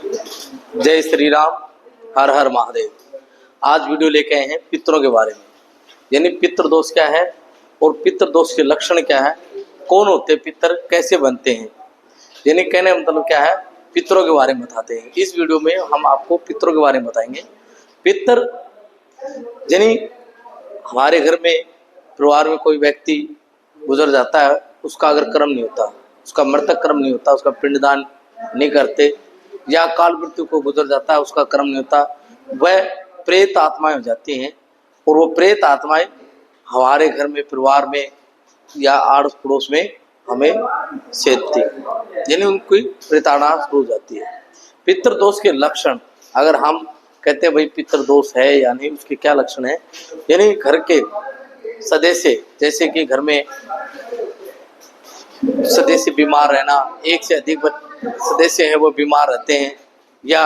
जय श्री राम, हर हर महादेव। आज वीडियो लेके आए हैं पितरों के बारे में, यानी पितृ दोष क्या है और पितृ दोष के लक्षण क्या है, कौन होते हैं पितर, कैसे बनते हैं, यानी कहने का मतलब क्या है, पितरों के बारे में बताते हैं। इस वीडियो में हम आपको पितरों के बारे में बताएंगे। पितर यानी हमारे घर में परिवार में कोई व्यक्ति गुजर जाता है, उसका अगर कर्म नहीं होता, उसका मृतक कर्म नहीं होता, उसका पिंडदान नहीं करते, या काल मृत्यु को गुजर जाता है, उसका कर्म नहीं होता, वह प्रेत आत्माएं हो जाती हैं। और वो प्रेत आत्माएं हमारे घर में, परिवार में या आड़ोस पड़ोस में हमें सेधती है, यानी उनकी प्रेताड़ना शुरू हो जाती है। पितृदोष के लक्षण अगर हम कहते हैं भाई पितृदोष है या नहीं, उसके क्या लक्षण है, यानी घर के सदस्य, जैसे कि घर में सदस्य बीमार रहना, एक से अधिक सदस्य है वो बीमार रहते हैं, या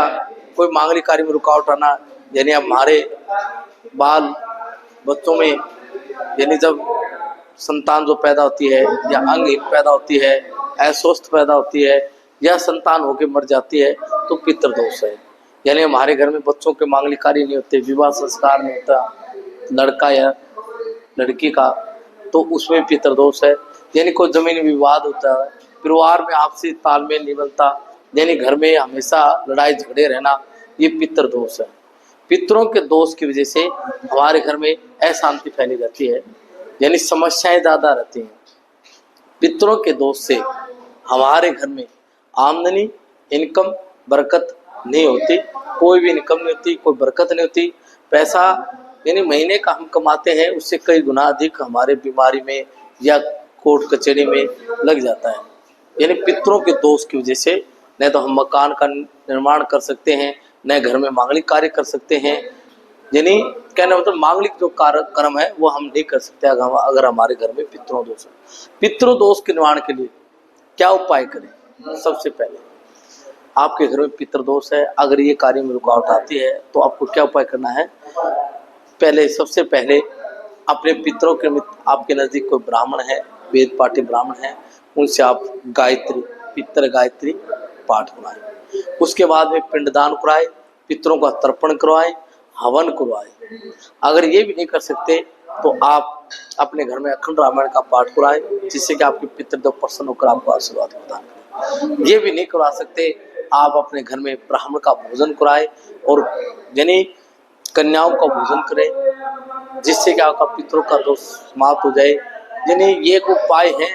कोई मांगलिक कार्य में रुकावट आना, यानी हमारे बाल बच्चों में, यानी जब संतान जो पैदा होती है या अंगहीन पैदा होती है, अस्वस्थ पैदा होती है, या संतान होकर मर जाती है, तो पितृदोष है। यानी हमारे घर में बच्चों के मांगलिक कार्य नहीं होते, विवाह संस्कार नहीं होता लड़का या लड़की का, तो उसमें पितृदोष है। यानी कोई जमीन विवाद होता है, परिवार में आपसी तालमेल नहीं बनता, यानी घर में हमेशा लड़ाई झगड़े रहना, ये पितृदोष है। पितरों के दोष की वजह से हमारे घर में अशांति फैली रहती है, यानी समस्याएं ज़्यादा रहती हैं। पितरों के दोष से हमारे घर में आमदनी, इनकम, बरकत नहीं होती, कोई भी इनकम नहीं होती, कोई बरकत नहीं होती। पैसा यानी महीने का हम कमाते हैं, उससे कई गुना अधिक हमारे बीमारी में या कोर्ट कचहरी में लग जाता है। यानी पितरों के दोष की वजह से न तो हम मकान का निर्माण कर सकते हैं, न घर में मांगलिक कार्य कर सकते हैं, यानी कहना मतलब मांगलिक जो कर्म है वो हम नहीं कर सकते अगर हमारे घर में पितरों दोष है। पितरों दोष के निवारण के लिए क्या उपाय करें? सबसे पहले आपके घर में पितृदोष है, अगर ये कार्य में रुकावट आती है तो आपको क्या उपाय करना है? पहले सबसे पहले अपने पितरों के आपके नज़दीक कोई ब्राह्मण है, वेद पाठी ब्राह्मण है, उनसे आप गायत्री, पितृ गायत्री पाठ कराएं। उसके बाद में पिंडदान कराएं, पितरों का तर्पण करवाएं, हवन करवाएं। अगर ये भी नहीं कर सकते तो आप अपने घर में अखंड रामायण का पाठ कराएं, जिससे कि आपके पितृदेव प्रसन्न होकर आपको आशीर्वाद प्रदान करें। ये भी नहीं करवा सकते, आप अपने घर में ब्राह्मण का भोजन कराएं और यानी कन्याओं का भोजन करें, जिससे कि आपका पितरों का दोष समाप्त हो जाए। यानी ये एक उपाय है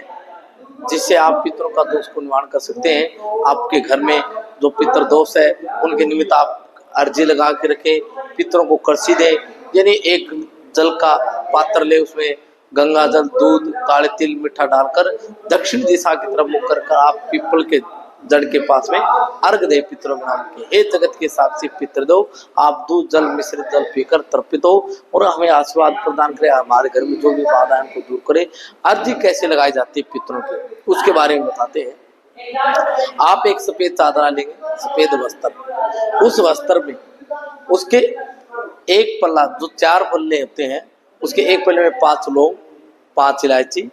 जिससे आप पितरों का दोष को निवारण कर सकते हैं। आपके घर में जो पितृ दोष है उनके निमित्त आप अर्जी लगा के रखें, पितरों को कलशी दें, यानी एक जल का पात्र ले, उसमें गंगा जल, दूध, काले तिल, मीठा डालकर दक्षिण दिशा की तरफ मुख कर आप पीपल के जड़ के पास में अर्घ दे पितरों के नाम के। हे जगत के साक्षी पितृदेव, आप दूध जल मिश्रित जल पीकर तर्पित हो और हमें आशीर्वाद प्रदान करें, हमारे घर में जो भी बाधाएं को दूर करे। अर्जी कैसे लगाई जाती है पितरों की, उसके बारे में बताते हैं। आप एक सफेद चादर लेंगे, सफेद वस्त्र, उस वस्त्र में उसके एक पल्ला, जो 4 पल्ले होते हैं, उसके एक पल्ले में 5 लौंग, 5 इलायची,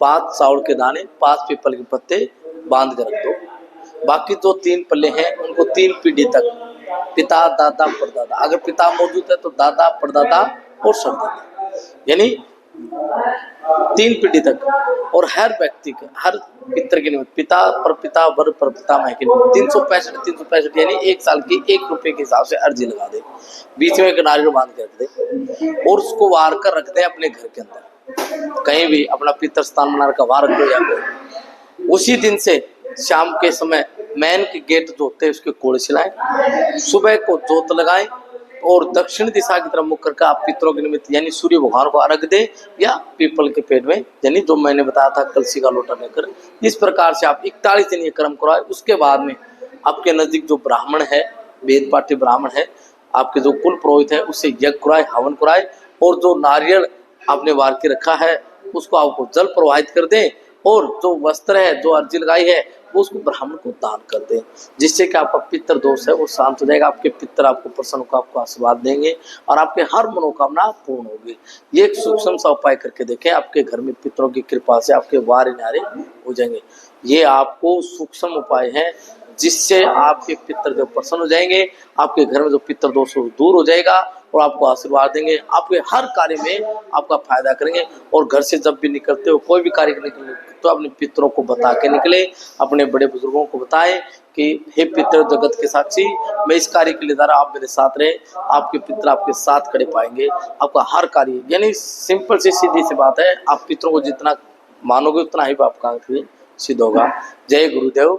5 चावल के दाने, 5 पीपल के पत्ते बांध कर रख दो। बाकी जो 3 पल्ले हैं उनको 3 पीढ़ी तक, पिता, दादा, परदादा, अगर पिता मौजूद है तो दादा, परदादा और सरदादा, यानी 3 पीढ़ी तक। और हर व्यक्ति के, हर पितर के निमित्त पिता पर पिता वर पर पितामह के निमित्त 365 यानी 1 साल की 1 रुपए के हिसाब से अर्जी लगा दे, बीच में एक नारियल बांध के रख दे और उसको वार कर रख दे अपने घर के अंदर, कहीं भी अपना पितर स्थान बना कर वहां रख दो। या उसी दिन से शाम के समय मैन के गेट जो होते हैं उसके कोड़े सिलाएं, सुबह को जोत लगाएं और दक्षिण दिशा की तरफ मुख करके आप पितरों के निमित्त यानी सूर्य भगवान को अर्घ दें, या पीपल के पेड़ में, यानी जो मैंने बताया था कलसी का लोटा लेकर। इस प्रकार से आप 41 दिन ये कर्म कराएं। उसके बाद में आपके नजदीक जो ब्राह्मण है, वेद पाठी ब्राह्मण है, आपके जो कुल पुरोहित है, उससे यज्ञ कराए, हवन कराए, और जो नारियल आपने वार के रखा है उसको आपको जल प्रवाहित कर दें, और जो वस्त्र है, जो अर्जी लगाई है, वो उसको ब्राह्मण को दान कर दें, जिससे कि आपका पितृ दोष है वो शांत हो जाएगा। आपके पितर आपको प्रसन्न होकर आपको आशीर्वाद देंगे और आपके हर मनोकामना पूर्ण होगी। ये एक सूक्ष्म सा उपाय करके देखें, आपके घर में पितरों की कृपा से आपके वार न्यारे हो जाएंगे। ये आपको सूक्ष्म उपाय है, जिससे आपके पितृदेव प्रसन्न हो जाएंगे, आपके घर में जो पितृ दोष दूर हो जाएगा और आपको आशीर्वाद देंगे, आपके हर कार्य में आपका फायदा करेंगे। और घर से जब भी निकलते हो, कोई भी कार्य निकले, तो अपने पितरों को बता के निकले, अपने बड़े बुजुर्गों को बताएं कि हे पितृ जगत के साक्षी, मैं इस कार्य के लिए जा रहा, आप मेरे साथ रहे, आपके पितृ आपके साथ खड़े पाएंगे, आपका हर कार्य। यानी सिंपल सी सीधी सी बात है, आप पितरों को जितना मानोगे उतना ही आपका सिद्ध होगा। जय गुरुदेव।